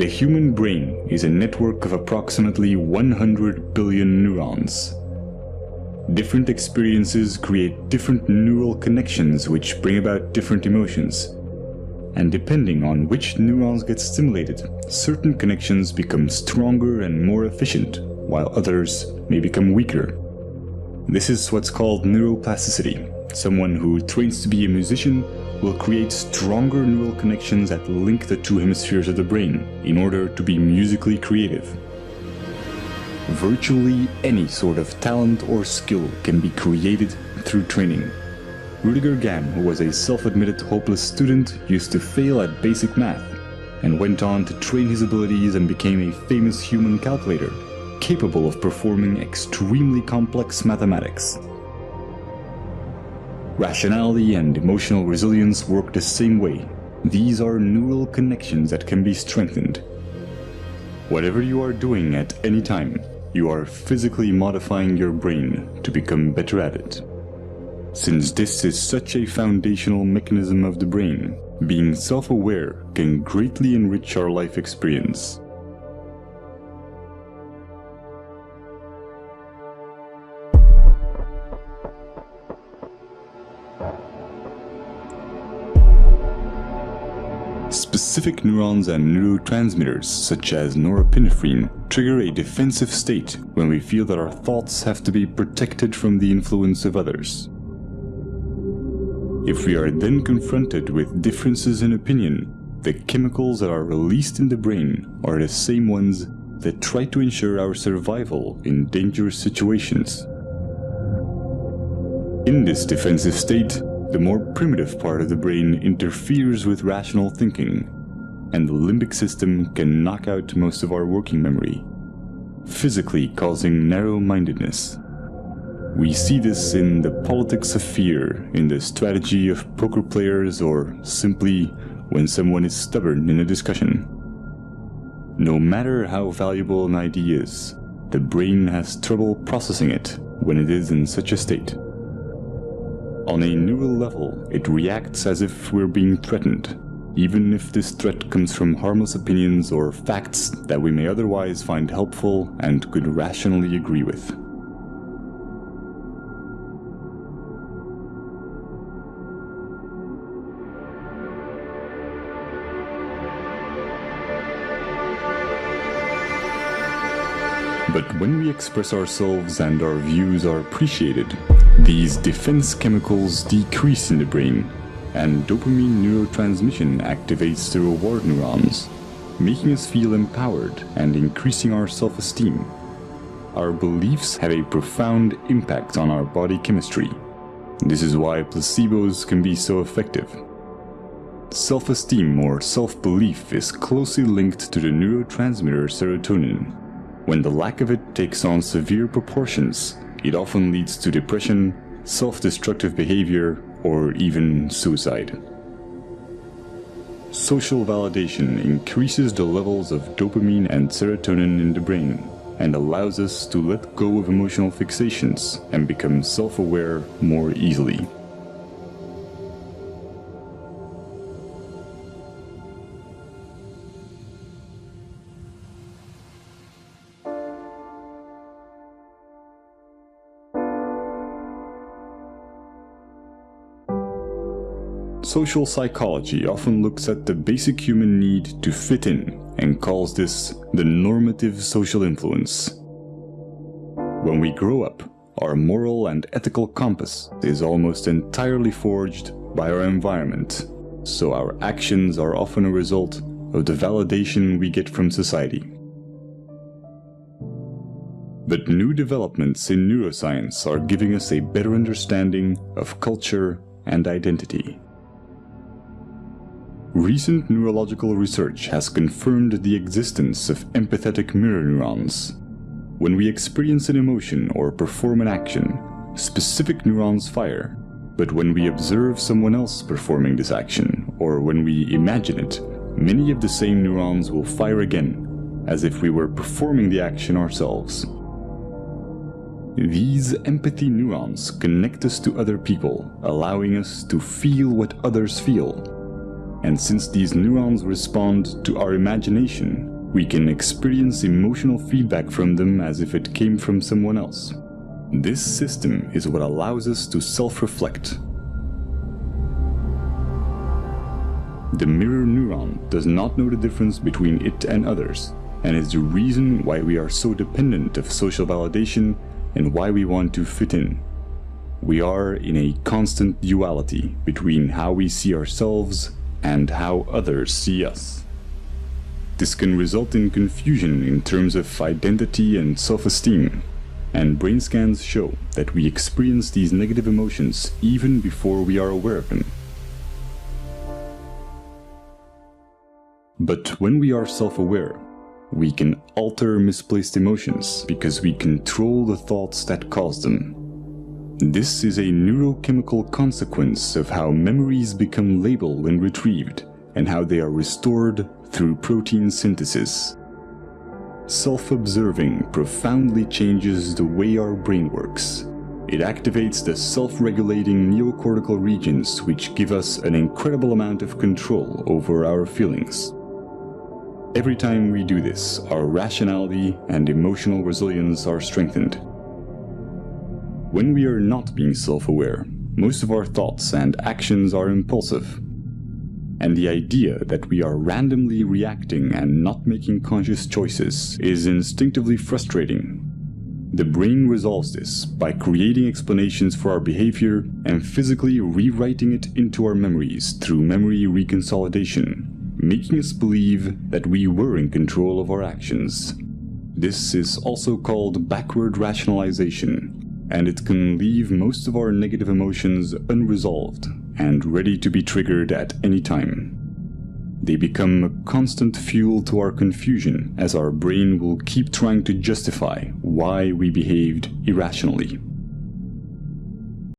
The human brain is a network of approximately 100 billion neurons. Different experiences create different neural connections which bring about different emotions. And depending on which neurons get stimulated, certain connections become stronger and more efficient, while others may become weaker. This is what's called neuroplasticity. Someone who trains to be a musician will create stronger neural connections that link the two hemispheres of the brain in order to be musically creative. Virtually any sort of talent or skill can be created through training. Rudiger Gamm, who was a self-admitted hopeless student, used to fail at basic math, and went on to train his abilities and became a famous human calculator, capable of performing extremely complex mathematics. Rationality and emotional resilience work the same way. These are neural connections that can be strengthened. Whatever you are doing at any time, you are physically modifying your brain to become better at it. Since this is such a foundational mechanism of the brain, being self-aware can greatly enrich our life experience. Specific neurons and neurotransmitters, such as norepinephrine, trigger a defensive state when we feel that our thoughts have to be protected from the influence of others. If we are then confronted with differences in opinion, the chemicals that are released in the brain are the same ones that try to ensure our survival in dangerous situations. In this defensive state, the more primitive part of the brain interferes with rational thinking, and the limbic system can knock out most of our working memory, physically causing narrow-mindedness. We see this in the politics of fear, in the strategy of poker players, or simply when someone is stubborn in a discussion. No matter how valuable an idea is, the brain has trouble processing it when it is in such a state. On a neural level, it reacts as if we're being threatened, even if this threat comes from harmless opinions or facts that we may otherwise find helpful and could rationally agree with. But when we express ourselves and our views are appreciated, these defense chemicals decrease in the brain, and dopamine neurotransmission activates the reward neurons, making us feel empowered and increasing our self-esteem. Our beliefs have a profound impact on our body chemistry. This is why placebos can be so effective. Self-esteem or self-belief is closely linked to the neurotransmitter serotonin. When the lack of it takes on severe proportions, it often leads to depression, self-destructive behavior, or even suicide. Social validation increases the levels of dopamine and serotonin in the brain, and allows us to let go of emotional fixations and become self-aware more easily. Social psychology often looks at the basic human need to fit in and calls this the normative social influence. When we grow up, our moral and ethical compass is almost entirely forged by our environment, so our actions are often a result of the validation we get from society. But new developments in neuroscience are giving us a better understanding of culture and identity. Recent neurological research has confirmed the existence of empathetic mirror neurons. When we experience an emotion or perform an action, specific neurons fire. But when we observe someone else performing this action, or when we imagine it, many of the same neurons will fire again, as if we were performing the action ourselves. These empathy neurons connect us to other people, allowing us to feel what others feel. And since these neurons respond to our imagination, we can experience emotional feedback from them as if it came from someone else. This system is what allows us to self-reflect. The mirror neuron does not know the difference between it and others, and is the reason why we are so dependent of social validation and why we want to fit in. We are in a constant duality between how we see ourselves and how others see us. This can result in confusion in terms of identity and self-esteem, and brain scans show that we experience these negative emotions even before we are aware of them. But when we are self-aware, we can alter misplaced emotions because we control the thoughts that cause them. This is a neurochemical consequence of how memories become labeled when retrieved and how they are restored through protein synthesis. Self-observing profoundly changes the way our brain works. It activates the self-regulating neocortical regions, which give us an incredible amount of control over our feelings. Every time we do this, our rationality and emotional resilience are strengthened. When we are not being self-aware, most of our thoughts and actions are impulsive. And the idea that we are randomly reacting and not making conscious choices is instinctively frustrating. The brain resolves this by creating explanations for our behavior and physically rewriting it into our memories through memory reconsolidation, making us believe that we were in control of our actions. This is also called backward rationalization, and it can leave most of our negative emotions unresolved and ready to be triggered at any time. They become a constant fuel to our confusion, as our brain will keep trying to justify why we behaved irrationally.